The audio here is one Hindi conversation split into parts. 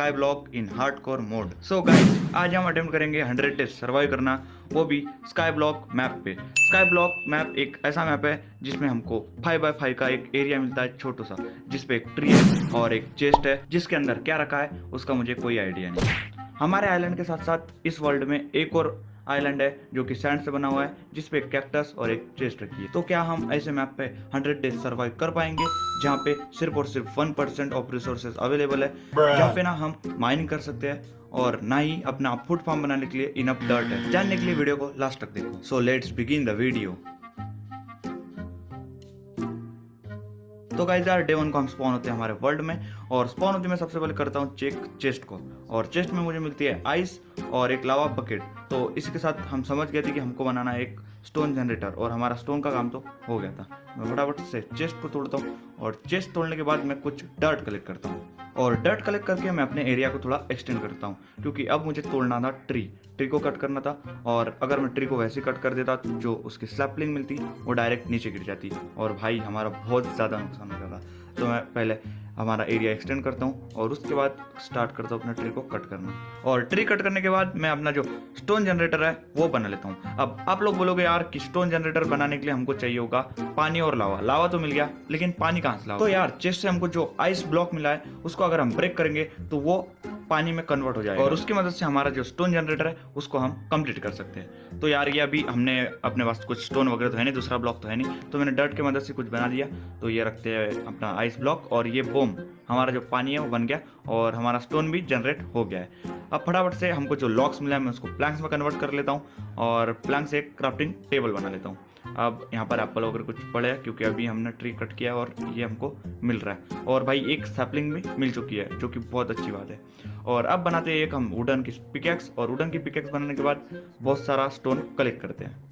Sky block in hardcore mode. So guys, आज हम अटेम्प्ट करेंगे 100 डेज सर्वाइव करना, वो भी स्काई ब्लॉक मैप पे। स्काई ब्लॉक मैप एक ऐसा मैप है जिसमें हमको 5x5 का एक एरिया मिलता है छोटा सा, जिसपे एक ट्री है और एक चेस्ट है जिसके अंदर क्या रखा है उसका मुझे कोई आइडिया नहीं। हमारे आइलैंड के साथ साथ इस वर्ल्ड में एक और आइलैंड है जो कि सैंड से बना हुआ है, जिसपे एक कैक्टस और एक चेस्ट रखी है। तो क्या हम ऐसे मैप पे 100 डेज सर्वाइव कर पाएंगे जहाँ पे सिर्फ और सिर्फ 1% ऑफ रिसोर्सेज अवेलेबल है, जहाँ पे ना हम माइनिंग कर सकते हैं और ना ही अपना फूड फार्म बनाने के लिए इनफ डर्ट है। जानने के लिए वीडियो को लास्ट तक देखो। So let's begin the video. तो गाइस यार, डे 1 को हम स्पॉन होते हैं हमारे वर्ल्ड में, और स्पॉन होते मैं सबसे पहले करता हूँ चेक चेस्ट को, और चेस्ट में मुझे मिलती है आइस और एक लावा बकेट। तो इसी के साथ हम समझ गए थे कि हमको बनाना है एक स्टोन जनरेटर, और हमारा स्टोन का काम तो हो गया था। मैं फटाफट से चेस्ट को तोड़ता हूँ, और चेस्ट तोड़ने के बाद मैं कुछ डर्ट कलेक्ट करता हूँ, और डर्ट कलेक्ट करके मैं अपने एरिया को थोड़ा एक्सटेंड करता हूँ, क्योंकि अब मुझे तोड़ना था ट्री को कट करना था। और अगर मैं ट्री को वैसे कट कर देता तो जो उसकी स्लैपलिंग मिलती वो डायरेक्ट नीचे गिर जाती, और भाई हमारा बहुत ज़्यादा नुकसान हो जाता। तो मैं पहले हमारा एरिया एक्सटेंड करता हूँ और उसके बाद स्टार्ट करता हूँ अपना ट्री को कट करना, और ट्री कट करने के बाद मैं अपना जो स्टोन जनरेटर है वो बना लेता हूँ। अब आप लोग बोलोगे यार कि स्टोन जनरेटर बनाने के लिए हमको चाहिए होगा पानी और लावा। लावा तो मिल गया, लेकिन पानी कहाँ से लावा? तो यार चेस्ट से हमको जो आइस ब्लॉक मिला है उसको अगर हम ब्रेक करेंगे तो वो पानी में कन्वर्ट हो जाएगा, और उसकी मदद से हमारा जो स्टोन जनरेटर है उसको हम कंप्लीट कर सकते हैं। तो यार ये अभी हमने अपने पास कुछ स्टोन वगैरह तो है नहीं, दूसरा ब्लॉक तो है नहीं, तो मैंने डर्ट की मदद से कुछ बना दिया। तो ये रखते हैं अपना आइस ब्लॉक, और ये बोम हमारा जो पानी है वो बन गया, और हमारा स्टोन भी जनरेट हो गया है। अब फटाफट से हमको जो लॉक्स मिला है मैं उसको प्लैंक्स में कन्वर्ट कर लेता हूँ, और प्लैंक से एक क्राफ्टिंग टेबल बना लेता हूँ। अब यहाँ पर एप्पल वगैरह कुछ पड़े हैं क्योंकि अभी हमने ट्री कट किया और ये हमको मिल रहा है, और भाई एक सैपलिंग भी मिल चुकी है जो कि बहुत अच्छी बात है। और अब बनाते हैं एक हम वुडन की पिकेक्स, और वुडन की पिकेक्स बनाने के बाद बहुत सारा स्टोन कलेक्ट करते हैं।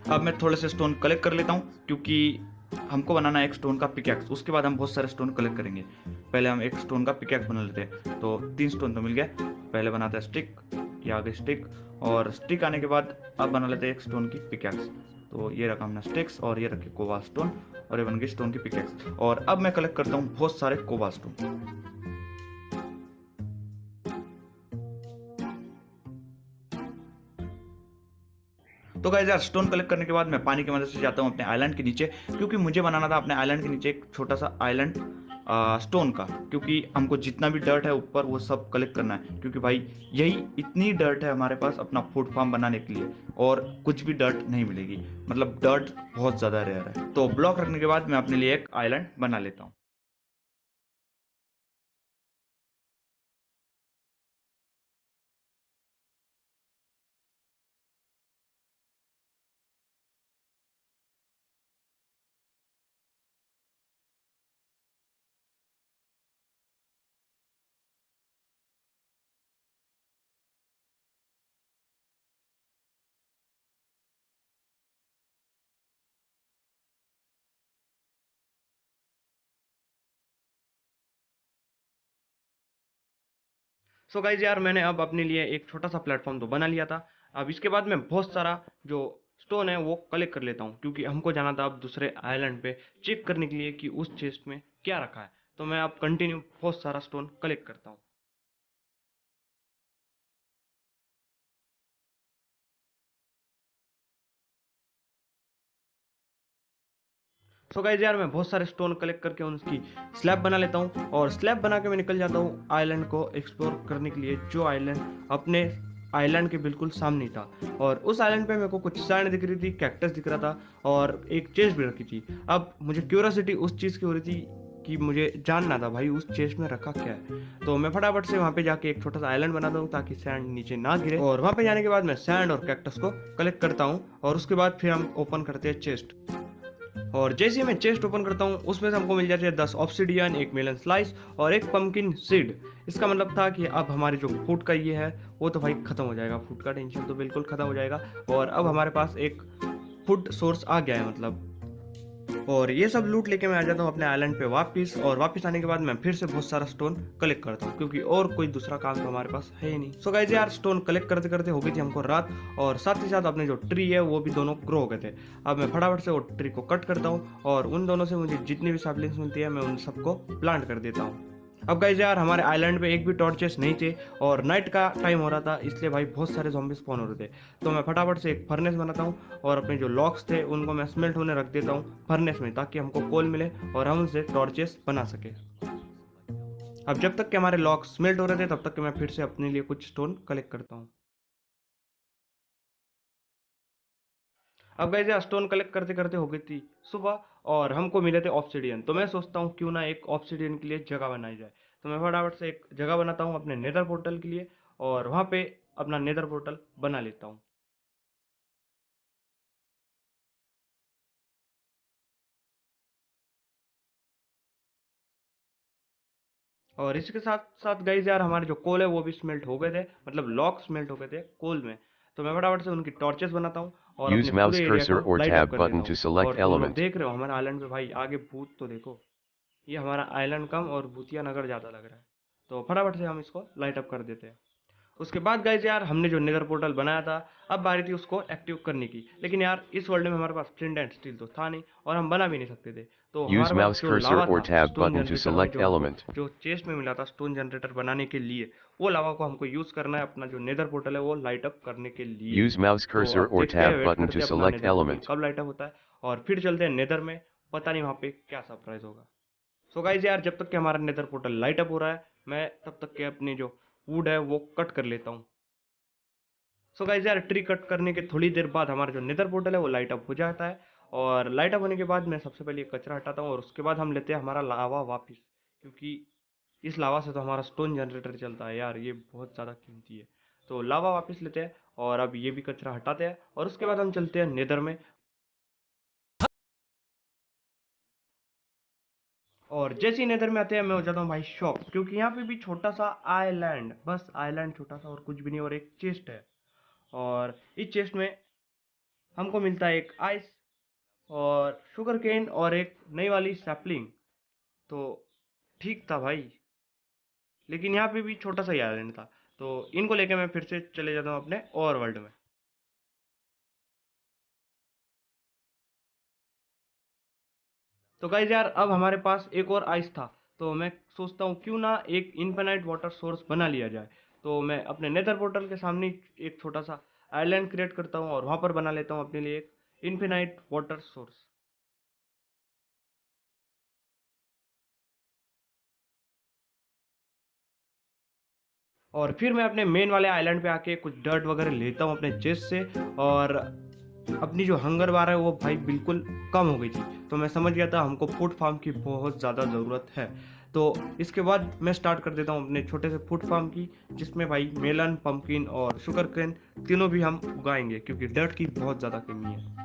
अब मैं थोड़े से स्टोन कलेक्ट कर लेता हूँ क्योंकि हमको बनाना है एक स्टोन का पिकेक्स, उसके बाद हम बहुत सारे स्टोन कलेक्ट करेंगे। पहले हम एक स्टोन का पिकेक्स बना लेते हैं, तो 3 स्टोन तो मिल गया। पहले बनाते हैं स्टिक, ये आ गई स्टिक, और स्टिक आने के बाद अब बना लेते हैं एक स्टोन की पिकेक्स। तो ये रखा हमने स्टिक्स, और ये रखे कोबा स्टोन, और ये बन गई स्टोन की पिकेक्स। और अब मैं कलेक्ट करता हूँ बहुत सारे कोबा स्टोन। तो गाइस यार, स्टोन कलेक्ट करने के बाद मैं पानी की मदद से जाता हूँ अपने आइलैंड के नीचे, क्योंकि मुझे बनाना था अपने आइलैंड के नीचे एक छोटा सा आइलैंड स्टोन का, क्योंकि हमको जितना भी डर्ट है ऊपर वो सब कलेक्ट करना है, क्योंकि भाई यही इतनी डर्ट है हमारे पास अपना फूड फार्म बनाने के लिए, और कुछ भी डर्ट नहीं मिलेगी, मतलब डर्ट बहुत ज़्यादा रेयर है। तो ब्लॉक रखने के बाद मैं अपने लिए एक आइलैंड बना लेता हूँ। सो गाइज यार, मैंने अब अपने लिए एक छोटा सा प्लेटफॉर्म तो बना लिया था। अब इसके बाद मैं बहुत सारा जो स्टोन है वो कलेक्ट कर लेता हूँ, क्योंकि हमको जाना था अब दूसरे आइलैंड पे चेक करने के लिए कि उस चेस्ट में क्या रखा है। तो मैं अब कंटिन्यू बहुत सारा स्टोन कलेक्ट करता हूँ। सो गाइज यार, मैं बहुत सारे स्टोन कलेक्ट करके उनकी स्लैब बना लेता हूँ, और स्लैब बना के मैं निकल जाता हूँ आइलैंड को एक्सप्लोर करने के लिए, जो आइलैंड अपने आइलैंड के बिल्कुल सामने ही था। और उस आइलैंड पे मेरे को कुछ सैंड दिख रही थी, कैक्टस दिख रहा था, और एक चेस्ट भी रखी थी। अब मुझे क्यूरियोसिटी उस चीज़ की हो रही थी कि मुझे जानना था भाई उस चेस्ट में रखा क्या है। तो मैं फटाफट से वहाँ पे जाके एक छोटा सा आइलैंड बना दूँ ताकि सैंड नीचे ना गिरे, और वहाँ पे जाने के बाद मैं सैंड और कैक्टस को कलेक्ट करता हूँ, और उसके बाद फिर हम ओपन करते हैं चेस्ट। और जैसे ही मैं चेस्ट ओपन करता हूँ उसमें से हमको मिल जाते हैं 10 ऑब्सिडियन, 1 मेलन स्लाइस और एक पंपकिन सीड। इसका मतलब था कि अब हमारे जो फूड का ये है वो तो भाई खत्म हो जाएगा, फूड का टेंशन तो बिल्कुल खत्म हो जाएगा, और अब हमारे पास एक फूड सोर्स आ गया है। मतलब और ये सब लूट लेके मैं आ जाता हूँ अपने आइलैंड पे वापस, और वापस आने के बाद मैं फिर से बहुत सारा स्टोन कलेक्ट करता हूँ, क्योंकि और कोई दूसरा काम तो हमारे पास है ही नहीं। सो गाइस यार, स्टोन कलेक्ट करते करते हो गई थी हमको रात, और साथ ही साथ अपने जो ट्री है वो भी दोनों ग्रो हो गए थे। अब मैं फटाफट से वो ट्री को कट करता हूँ, और उन दोनों से मुझे जितनी भी सैपलिंग्स मिलती है मैं उन सबको प्लांट कर देता हूँ। अब गाइस यार, हमारे आइलैंड पे एक भी टॉर्चेस नहीं थे, और नाइट का टाइम हो रहा था, इसलिए भाई बहुत सारे ज़ॉम्बी स्पॉन हो रहे थे। तो मैं फटाफट से एक फर्नेस बनाता हूँ, और अपने जो लॉक्स थे उनको मैं स्मेल्ट होने रख देता हूँ फर्नेस में, ताकि हमको कोल मिले और हम उनसे टॉर्चेस बना सके। अब जब तक कि हमारे लॉक्स स्मेल्ट हो रहे थे तब तक कि मैं फिर से अपने लिए कुछ स्टोन कलेक्ट करता हूँ। अब गाइस यार, स्टोन कलेक्ट करते करते हो गई थी सुबह, और हमको मिले थे ऑब्सिडियन। तो मैं सोचता हूँ क्यों ना एक ऑब्सिडियन के लिए जगह बनाई जाए। तो मैं फटाफट से एक जगह बनाता हूँ अपने नेदर पोर्टल के लिए, और वहाँ पे अपना नेदर पोर्टल बना लेता हूँ। और इसके साथ साथ गाइस यार, हमारे जो कोल है वो भी स्मेल्ट हो गए थे, मतलब लॉक स्मेल्ट हो गए थे कोल में। तो मैं फटाफट से उनकी टॉर्चेस बनाता हूँ, और Use अपने mouse पूरे एरिया cursor को or लाइट अप tab कर देता button to हूँ। select और तुम लोग element. देख रहे हो हमारे आइलैंड पे भाई आगे भूत, तो देखो ये हमारा आइलैंड कम और भूतिया नगर ज़्यादा लग रहा है। तो फटाफट से हम इसको लाइट अप कर देते हैं। उसके बाद गाइस यार, हमने जो नेदर पोर्टल बनाया था, अब बारी थी उसको एक्टिव करने की। लेकिन यार, इस वर्ल्ड में हमारे पास फ्लिंट एंड स्टील तो था नहीं, और हम बना भी नहीं सकते थे। तो Use हमारे पास mouse जो cursor लावा or था tab stone button to generator में, select जो हमको element. जो चेस्ट में मिला था स्टोन जनरेटर बनाने के लिए, वो लावा को हमको यूज करना है अपना जो नेदर पोर्टल है वो लाइट अप करने के लिए। Use mouse तो cursor अब or देखते हैं, tab वेट button करते to हैं अपना select नेदर पोर्टल element. कब लाइट अप होता है, और फिर चलते हैं नेदर में। पता नहीं वहाँ पे क्या सरप्राइज होगा। सो गाइज यार, जब तक कि हमारा नेदर पोर्टल लाइट अप हो रहा है, मैं तब तक के अपनी जो वुड है वो कट कर लेता हूँ। सो गाइस यार, ट्री कट करने के थोड़ी देर बाद हमारा जो नेदर पोर्टल है वो लाइट अप हो जाता है। और लाइट अप होने के बाद मैं सबसे पहले ये कचरा हटाता हूँ, और उसके बाद हम लेते हैं हमारा लावा वापस, क्योंकि इस लावा से तो हमारा स्टोन जनरेटर चलता है यार, ये बहुत ज़्यादा कीमती है। तो लावा वापस लेते हैं, और अब ये भी कचरा हटाते हैं, और उसके बाद हम चलते हैं नेदर में। और जैसे ही नेदर में आते हैं, मैं हो जाता हूँ भाई शॉक, क्योंकि यहाँ पे भी छोटा सा आइलैंड, बस आइलैंड छोटा सा और कुछ भी नहीं, और एक चेस्ट है। और इस चेस्ट में हमको मिलता है एक आइस और शुगर केन और एक नई वाली सैपलिंग। तो ठीक था भाई, लेकिन यहाँ पे भी छोटा सा ही आइलैंड था। तो इनको लेके मैं फिर से चले जाता हूँ अपने और वर्ल्ड में। तो गाइज यार, अब हमारे पास एक और आइस था। तो मैं सोचता हूँ क्यों ना एक इनफिनाइट वाटर सोर्स बना लिया जाए। तो मैं अपने नेदर पोर्टल के सामने एक छोटा सा आइलैंड क्रिएट करता हूँ, और वहाँ पर बना लेता हूँ अपने लिए एक इनफिनाइट वाटर सोर्स। और फिर मैं अपने मेन वाले आइलैंड पे आके कुछ डर्ट वगैरह लेता हूँ अपने चेस्ट से, और अपनी जो हंगर बार है वो भाई बिल्कुल कम हो गई थी। तो मैं समझ गया था हमको फूड फार्म की बहुत ज़्यादा ज़रूरत है। तो इसके बाद मैं स्टार्ट कर देता हूँ अपने छोटे से फूड फार्म की, जिसमें भाई मेलन, पंपकिन और शुगर केन तीनों भी हम उगाएंगे, क्योंकि डर्ट की बहुत ज़्यादा कमी है।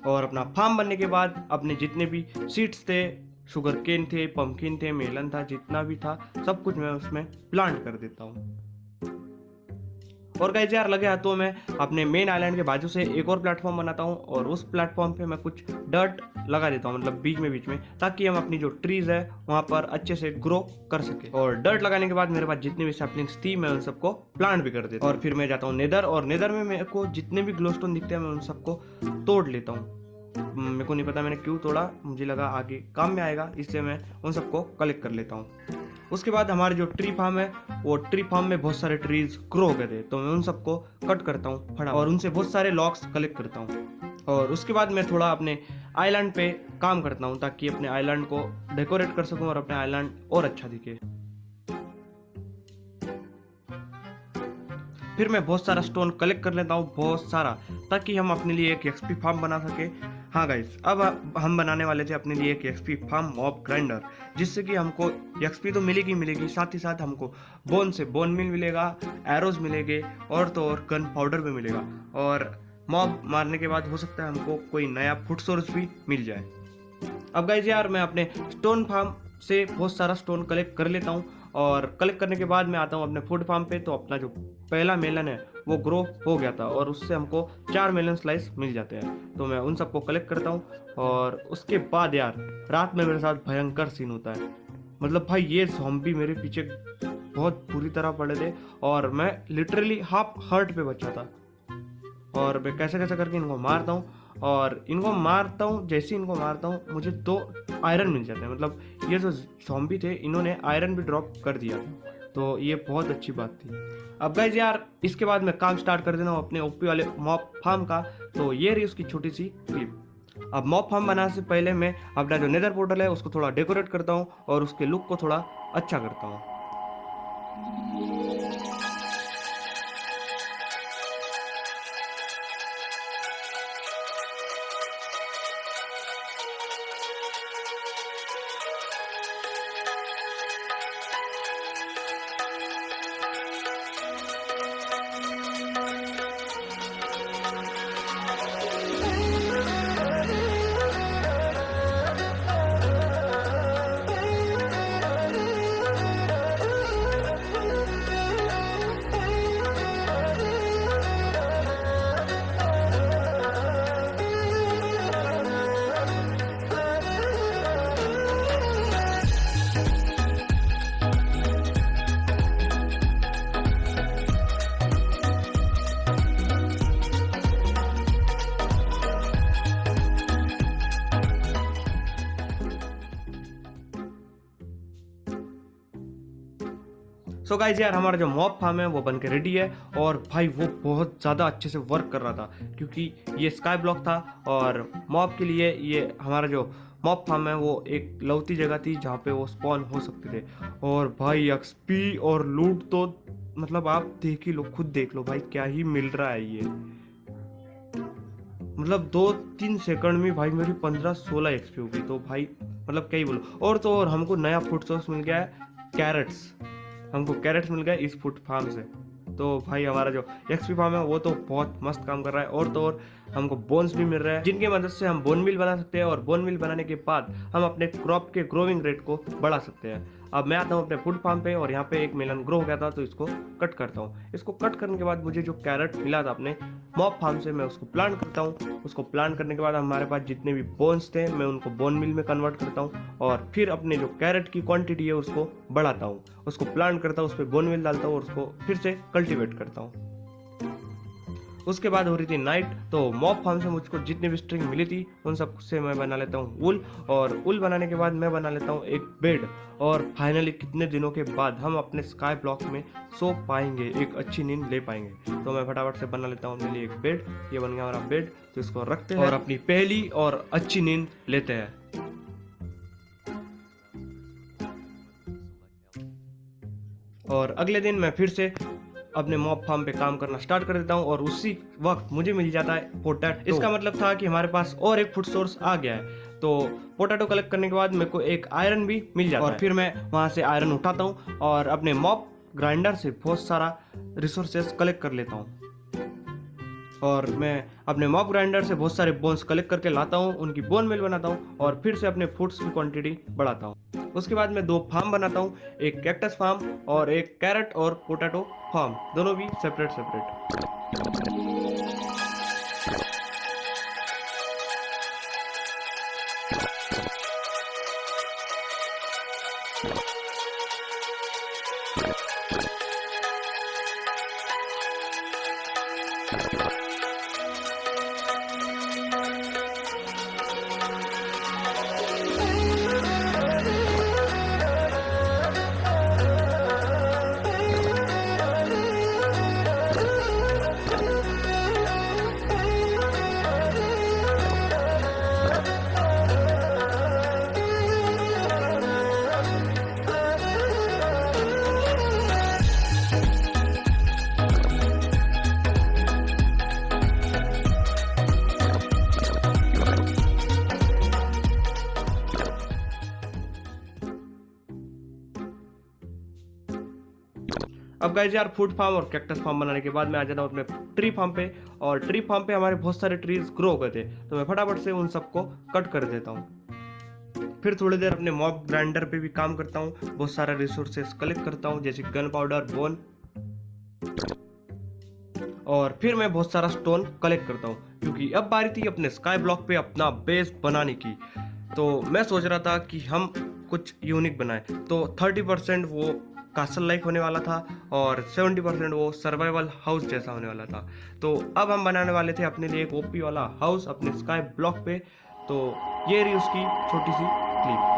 और अपना फार्म बनने के बाद अपने जितने भी सीड्स थे, शुगर केन थे, पंपकिन थे, मेलन था, जितना भी था सब कुछ मैं उसमें प्लांट कर देता हूँ। और गाइस यार, लगे हाथों में अपने मेन आइलैंड के बाजू से एक और प्लेटफॉर्म बनाता हूँ, और उस प्लेटफॉर्म पे मैं कुछ डर्ट लगा देता हूँ, मतलब बीच में, ताकि हम अपनी जो ट्रीज है वहाँ पर अच्छे से ग्रो कर सके। और डर्ट लगाने के बाद मेरे पास जितनी भी सैपलिंग्स थी मैं उन सबको प्लांट भी कर देता हूँ। और फिर मैं जाता हूँ नेदर, और नेदर में मेरे को जितने भी ग्लोस्टोन दिखते हैं मैं उन सबको तोड़ लेता हूँ। मेरे को नहीं पता मैंने क्यों तोड़ा, मुझे लगा आगे काम में आएगा, इसलिए मैं उन सबको कलेक्ट कर लेता हूँ। उसके बाद हमारे जो ट्री फार्म है, वो ट्री फार्म में बहुत सारे ट्रीज ग्रो हो गए थे। तो मैं उन सबको कट करता हूँ फटा, और उनसे बहुत सारे लॉक्स कलेक्ट करता हूँ। और उसके बाद मैं थोड़ा अपने आइलैंड पे काम करता हूँ, ताकि अपने आइलैंड को डेकोरेट कर सकूँ और अपने आइलैंड और अच्छा दिखे। फिर मैं बहुत सारा स्टोन कलेक्ट कर लेता हूँ, बहुत सारा, ताकि हम अपने लिए एक एक्सपी फार्म बना सके। हाँ गाइस, अब हम बनाने वाले थे अपने लिए एक एक्सपी फार्म मॉब ग्राइंडर, जिससे कि हमको एक्सपी तो मिलेगी, साथ ही साथ हमको बोन से बोन मिल मिलेगा, एरोज मिलेंगे, और तो और गन पाउडर भी मिलेगा। और मॉब मारने के बाद हो सकता है हमको कोई नया फूड सोर्स भी मिल जाए। अब गाइज यार, मैं अपने स्टोन फार्म से बहुत सारा स्टोन कलेक्ट कर लेता हूँ, और कलेक्ट करने के बाद मैं आता हूँ अपने फूड फार्म पे। तो अपना जो पहला मेलन है वो ग्रो हो गया था और उससे हमको 4 मिलियन स्लाइस मिल जाते हैं। तो मैं उन सबको कलेक्ट करता हूँ और उसके बाद यार रात में मेरे साथ भयंकर सीन होता है। मतलब भाई ये ज़ॉम्बी मेरे पीछे बहुत बुरी तरह पड़े थे और मैं लिटरली हाफ हर्ट पे बचा था। और मैं कैसे कैसे करके इनको मारता हूँ और इनको मारता हूँ। जैसे ही इनको मारता हूँ मुझे 2 आयरन मिल जाते हैं। मतलब ये जो ज़ॉम्बी थे इन्होंने आयरन भी ड्रॉप कर दिया था, तो ये बहुत अच्छी बात थी। अब गाइज यार इसके बाद मैं काम स्टार्ट कर देना हूँ अपने ओपी वाले मॉब फार्म का। तो ये रही उसकी छोटी सी क्लिप। अब मॉब फार्म बनाने से पहले मैं अपना जो नेदर पोर्टल है उसको थोड़ा डेकोरेट करता हूँ और उसके लुक को थोड़ा अच्छा करता हूँ। सो गाइज यार हमारा जो मॉब फार्म है वो बन के रेडी है और भाई वो बहुत ज़्यादा अच्छे से वर्क कर रहा था क्योंकि ये स्काई ब्लॉक था और मॉब के लिए ये हमारा जो मॉब फार्म है वो एक लौती जगह थी जहाँ पे वो स्पॉन हो सकते थे। और भाई एक्सपी और लूट तो मतलब आप देख ही लो, खुद देख लो भाई क्या ही मिल रहा है ये। मतलब 2-3 सेकंड में भाई मेरी 15-16 एक्सपी हो गई। तो भाई मतलब क्या ही बोलो। और तो और हमको नया फूड सोर्स मिल गया है, कैरेट्स। हमको कैरेट्स मिल गए इस फूड फार्म से। तो भाई हमारा जो एक्सपी फार्म है वो तो बहुत मस्त काम कर रहा है। और तो और हमको बोन्स भी मिल रहा है जिनकी मदद से हम बोन मिल बना सकते हैं और बोन मिल बनाने के बाद हम अपने क्रॉप के ग्रोइंग रेट को बढ़ा सकते हैं। अब मैं आता हूँ अपने फूड फार्म पे और यहाँ पे एक मेलन ग्रो हो गया था तो इसको कट करता हूँ। इसको कट करने के बाद मुझे जो कैरेट मिला था अपने मॉब फार्म से मैं उसको प्लांट करता हूँ। उसको प्लांट करने के बाद हमारे पास जितने भी बोन्स थे मैं उनको बोन मिल में कन्वर्ट करता हूँ और फिर अपने जो कैरेट की क्वांटिटी है उसको बढ़ाता हूँ। उसको प्लांट करता हूँ, उस पर बोन मिल डालता हूँ और उसको फिर से कल्टीवेट करता हूँ। उसके बाद हो रही थी नाइट, तो मॉब फार्म से मुझको जितनी भी स्ट्रिंग मिली थी उन सब से मैं बना लेता हूँ वुल और वुल बनाने के बाद मैं बना लेता हूँ एक बेड। और फाइनली कितने दिनों के बाद हम अपने स्काई ब्लॉक में सो पाएंगे, एक अच्छी नींद ले पाएंगे। तो मैं फटाफट से बना लेता हूँ अपने लिए एक बेड। ये बन गया हमारा बेड, तो इसको रखते हैं और अपनी पहली और अच्छी नींद लेते हैं। और अगले दिन मैं फिर से अपने मॉब फार्म पे काम करना स्टार्ट कर देता हूँ और उसी वक्त मुझे मिल जाता है पोटैटो। इसका मतलब था कि हमारे पास और एक फूड सोर्स आ गया है। तो पोटैटो कलेक्ट करने के बाद मेरे को एक आयरन भी मिल जाता है और फिर मैं वहाँ से आयरन उठाता हूँ और अपने मॉब ग्राइंडर से बहुत सारा रिसोर्सेस कलेक्ट कर लेता हूँ। और मैं अपने मॉब ग्राइंडर से बहुत सारे बोन्स कलेक्ट करके लाता हूँ, उनकी बोन मिल बनाता हूँ और फिर से अपने फूड्स की क्वांटिटी बढ़ाता हूँ। उसके बाद मैं 2 फार्म बनाता हूँ, एक कैक्टस फार्म और एक कैरेट और पोटैटो फार्म, दोनों भी सेपरेट सेपरेट। अब गाइस यार फूड फार्म और कैक्टस फार्म बनाने के बाद मैं आ जाता हूँ अपने ट्री फार्म पे। और ट्री फार्म पे हमारे बहुत सारे ट्रीज ग्रो हो गए थे, तो मैं फटाफट से उन सबको कट कर देता हूँ। फिर थोड़ी देर अपने मॉब ग्राइंडर पे भी काम करता हूँ, बहुत सारे रिसोर्सेस कलेक्ट करता हूँ जैसे गन पाउडर, बोन। और फिर मैं बहुत सारा स्टोन कलेक्ट करता हूँ, क्योंकि अब बारी थी अपने स्काई ब्लॉक पे अपना बेस बनाने की। तो मैं सोच रहा था कि हम कुछ यूनिक बनाएं। तो 30% वो कासल लाइक होने वाला था और 70% वो सर्वाइवल हाउस जैसा होने वाला था। तो अब हम बनाने वाले थे अपने लिए एक ओपी वाला हाउस अपने स्काई ब्लॉक पे। तो ये रही उसकी छोटी सी क्लिप।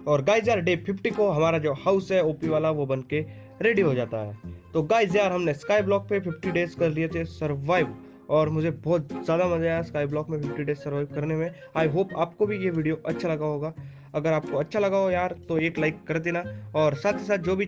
और गाइज यार डे 50 को हमारा जो हाउस है ओपी वाला वो बन के रेडी हो जाता है। तो गाइज यार हमने स्काई ब्लॉक पे 50 डेज कर लिए थे सर्वाइव, और मुझे बहुत ज़्यादा मज़ा आया स्काई ब्लॉक में 50 डेज सर्वाइव करने में। आई होप आपको भी ये वीडियो अच्छा लगा होगा। अगर आपको अच्छा लगा हो यार तो एक लाइक कर देना, और साथ ही साथ जो भी